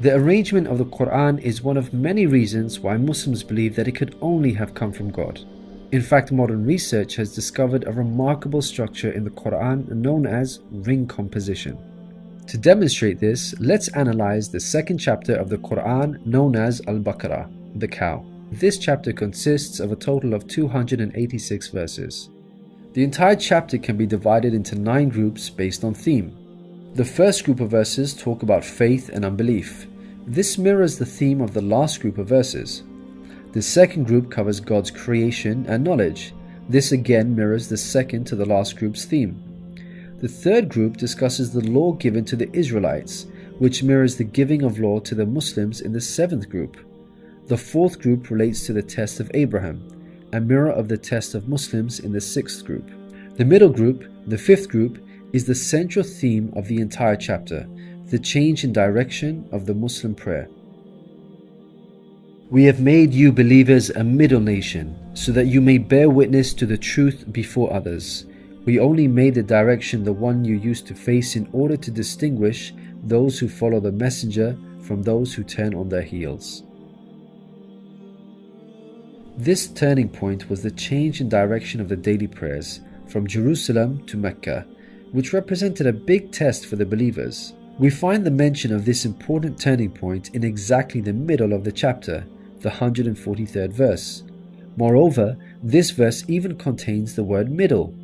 The arrangement of the Quran is one of many reasons why Muslims believe that it could only have come from God. In fact, modern research has discovered a remarkable structure in the Quran known as ring composition. To demonstrate this, let's analyze the second chapter of the Quran known as Al-Baqarah, the cow. This chapter consists of a total of 286 verses. The entire chapter can be divided into 9 groups based on theme. The first group of verses talk about faith and unbelief. This mirrors the theme of the last group of verses. The second group covers God's creation and knowledge. This again mirrors the second to the last group's theme. The third group discusses the law given to the Israelites, which mirrors the giving of law to the Muslims in the 7th group. The fourth group relates to the test of Abraham, a mirror of the test of Muslims in the 6th group. The middle group, the 5th group, is the central theme of the entire chapter, the change in direction of the Muslim prayer. We have made you believers a middle nation, so that you may bear witness to the truth before others. We only made the direction the one you used to face in order to distinguish those who follow the messenger from those who turn on their heels. This turning point was the change in direction of the daily prayers from Jerusalem to Mecca, which represented a big test for the believers. We find the mention of this important turning point in exactly the middle of the chapter, the 143rd verse. Moreover, this verse even contains the word middle.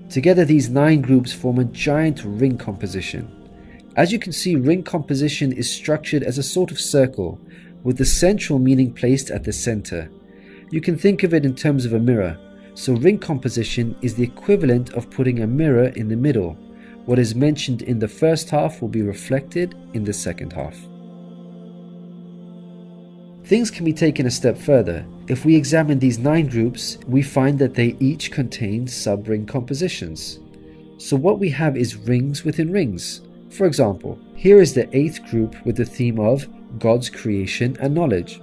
Together, these 9 groups form a giant ring composition. As you can see, ring composition is structured as a sort of circle, with the central meaning placed at the center. You can think of it in terms of a mirror, so ring composition is the equivalent of putting a mirror in the middle. What is mentioned in the first half will be reflected in the second half. Things can be taken a step further. If we examine these 9 groups, we find that they each contain sub-ring compositions. So what we have is rings within rings. For example, here is the 8th group with the theme of God's creation and knowledge.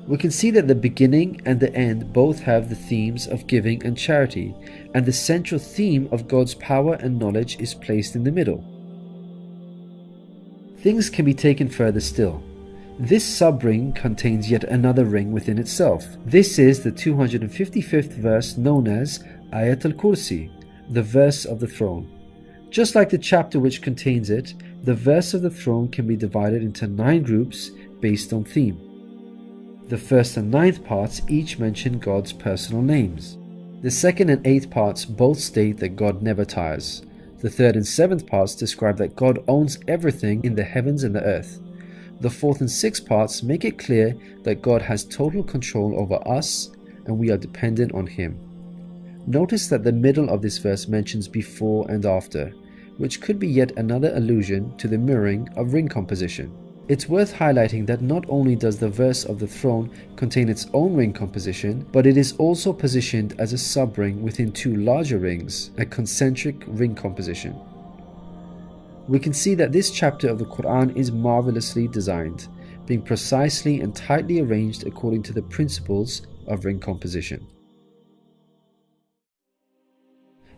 We can see that the beginning and the end both have the themes of giving and charity, and the central theme of God's power and knowledge is placed in the middle. Things can be taken further still. This sub-ring contains yet another ring within itself. This is the 255th verse known as Ayat al-Kursi, the verse of the throne. Just like the chapter which contains it, the verse of the throne can be divided into 9 groups based on theme. The first and 9th parts each mention God's personal names. The 2nd and 8th parts both state that God never tires. The 3rd and 7th parts describe that God owns everything in the heavens and the earth. The 4th and 6th parts make it clear that God has total control over us and we are dependent on Him. Notice that the middle of this verse mentions before and after, which could be yet another allusion to the mirroring of ring composition. It's worth highlighting that not only does the verse of the throne contain its own ring composition, but it is also positioned as a sub-ring within 2 larger rings, a concentric ring composition. We can see that this chapter of the Quran is marvelously designed, being precisely and tightly arranged according to the principles of ring composition.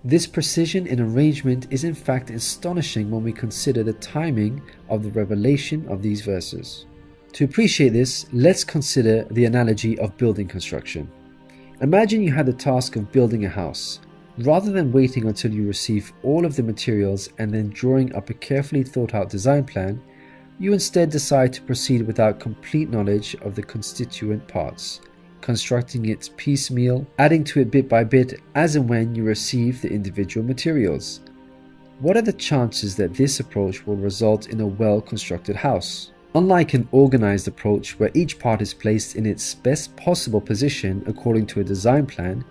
This precision in arrangement is in fact astonishing when we consider the timing of the revelation of these verses. To appreciate this, let's consider the analogy of building construction. Imagine you had the task of building a house. Rather than waiting until you receive all of the materials and then drawing up a carefully thought out design plan, you instead decide to proceed without complete knowledge of the constituent parts, constructing it piecemeal, adding to it bit by bit as and when you receive the individual materials. What are the chances that this approach will result in a well-constructed house? Unlike an organized approach where each part is placed in its best possible position according to a design plan,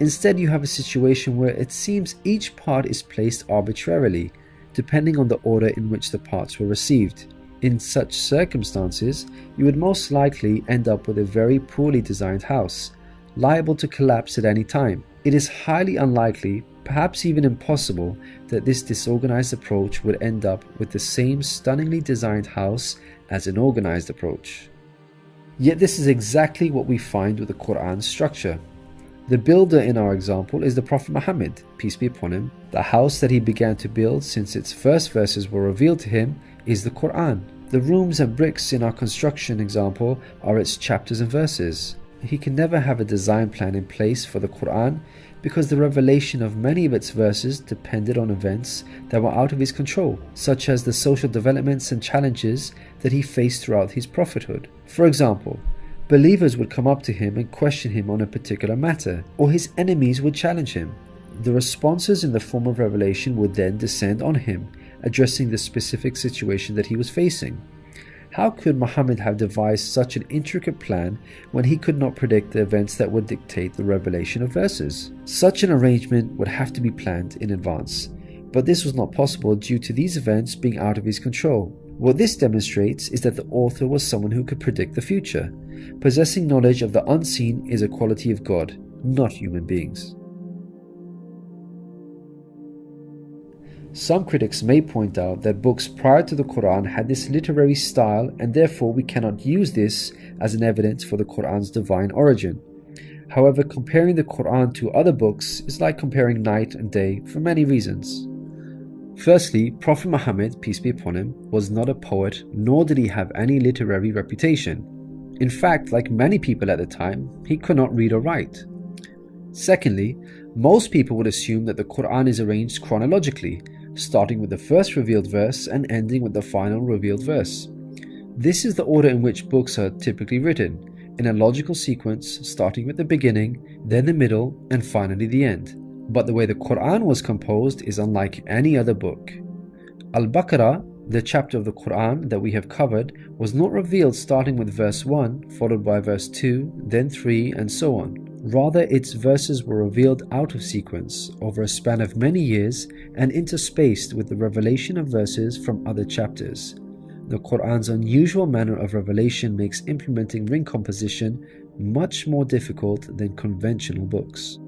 instead you have a situation where it seems each part is placed arbitrarily, depending on the order in which the parts were received. In such circumstances, you would most likely end up with a very poorly designed house, liable to collapse at any time. It is highly unlikely, perhaps even impossible, that this disorganized approach would end up with the same stunningly designed house as an organized approach. Yet this is exactly what we find with the Quran's structure. The builder in our example is the Prophet Muhammad, peace be upon him. The house that he began to build since its first verses were revealed to him is the Quran. The rooms and bricks in our construction example are its chapters and verses. He can never have a design plan in place for the Quran because the revelation of many of its verses depended on events that were out of his control, such as the social developments and challenges that he faced throughout his prophethood. For example, believers would come up to him and question him on a particular matter, or his enemies would challenge him. The responses in the form of revelation would then descend on him, addressing the specific situation that he was facing. How could Muhammad have devised such an intricate plan when he could not predict the events that would dictate the revelation of verses? Such an arrangement would have to be planned in advance, but this was not possible due to these events being out of his control. What this demonstrates is that the author was someone who could predict the future. Possessing knowledge of the unseen is a quality of God, not human beings. Some critics may point out that books prior to the Quran had this literary style, and therefore we cannot use this as an evidence for the Quran's divine origin. However, comparing the Quran to other books is like comparing night and day for many reasons. Firstly, Prophet Muhammad, peace be upon him, was not a poet, nor did he have any literary reputation. In fact, like many people at the time, he could not read or write. Secondly, most people would assume that the Quran is arranged chronologically, starting with the first revealed verse and ending with the final revealed verse. This is the order in which books are typically written, in a logical sequence starting with the beginning, then the middle, and finally the end. But the way the Quran was composed is unlike any other book. Al-Baqarah, the chapter of the Quran that we have covered, was not revealed starting with verse 1, followed by verse 2, then 3, and so on. Rather, its verses were revealed out of sequence over a span of many years and interspaced with the revelation of verses from other chapters. The Quran's unusual manner of revelation makes implementing ring composition much more difficult than conventional books.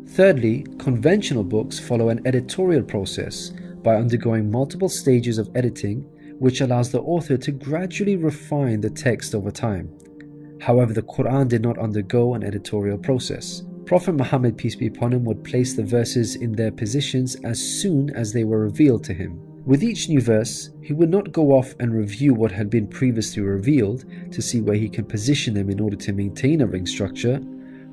Thirdly, conventional books follow an editorial process by undergoing multiple stages of editing, which allows the author to gradually refine the text over time. However, the Quran did not undergo an editorial process. Prophet Muhammad, peace be upon him, would place the verses in their positions as soon as they were revealed to him. With each new verse, he would not go off and review what had been previously revealed to see where he can position them in order to maintain a ring structure.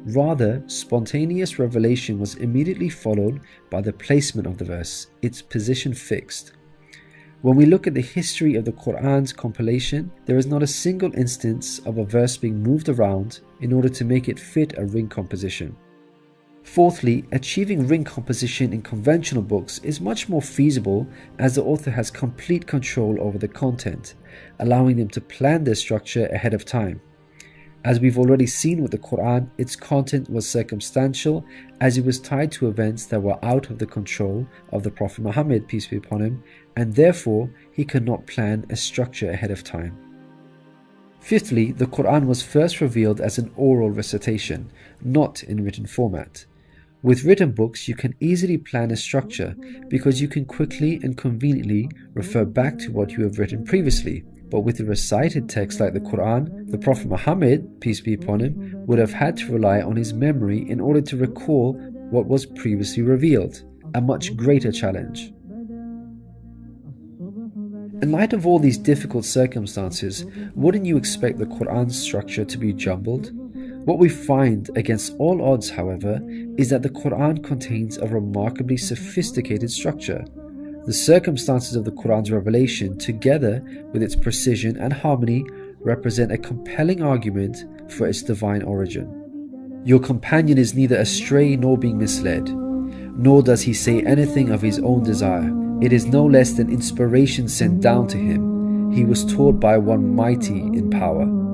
Rather, spontaneous revelation was immediately followed by the placement of the verse, its position fixed. When we look at the history of the Quran's compilation, there is not a single instance of a verse being moved around in order to make it fit a ring composition. Fourthly, achieving ring composition in conventional books is much more feasible as the author has complete control over the content, allowing them to plan their structure ahead of time. As we've already seen with the Quran, its content was circumstantial as it was tied to events that were out of the control of the Prophet Muhammad, peace be upon him, and therefore he could not plan a structure ahead of time. Fifthly, the Quran was first revealed as an oral recitation, not in written format. With written books, you can easily plan a structure because you can quickly and conveniently refer back to what you have written previously. But with a recited text like the Quran, the Prophet Muhammad, peace be upon him, would have had to rely on his memory in order to recall what was previously revealed, a much greater challenge. In light of all these difficult circumstances, wouldn't you expect the Quran's structure to be jumbled? What we find against all odds, however, is that the Quran contains a remarkably sophisticated structure. The circumstances of the Quran's revelation, together with its precision and harmony, represent a compelling argument for its divine origin. Your companion is neither astray nor being misled, nor does he say anything of his own desire. It is no less than inspiration sent down to him. He was taught by one mighty in power.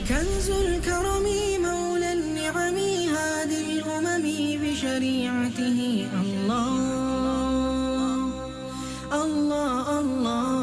كنز الكرم مولى النعم هادي الأمم بشريعته الله الله الله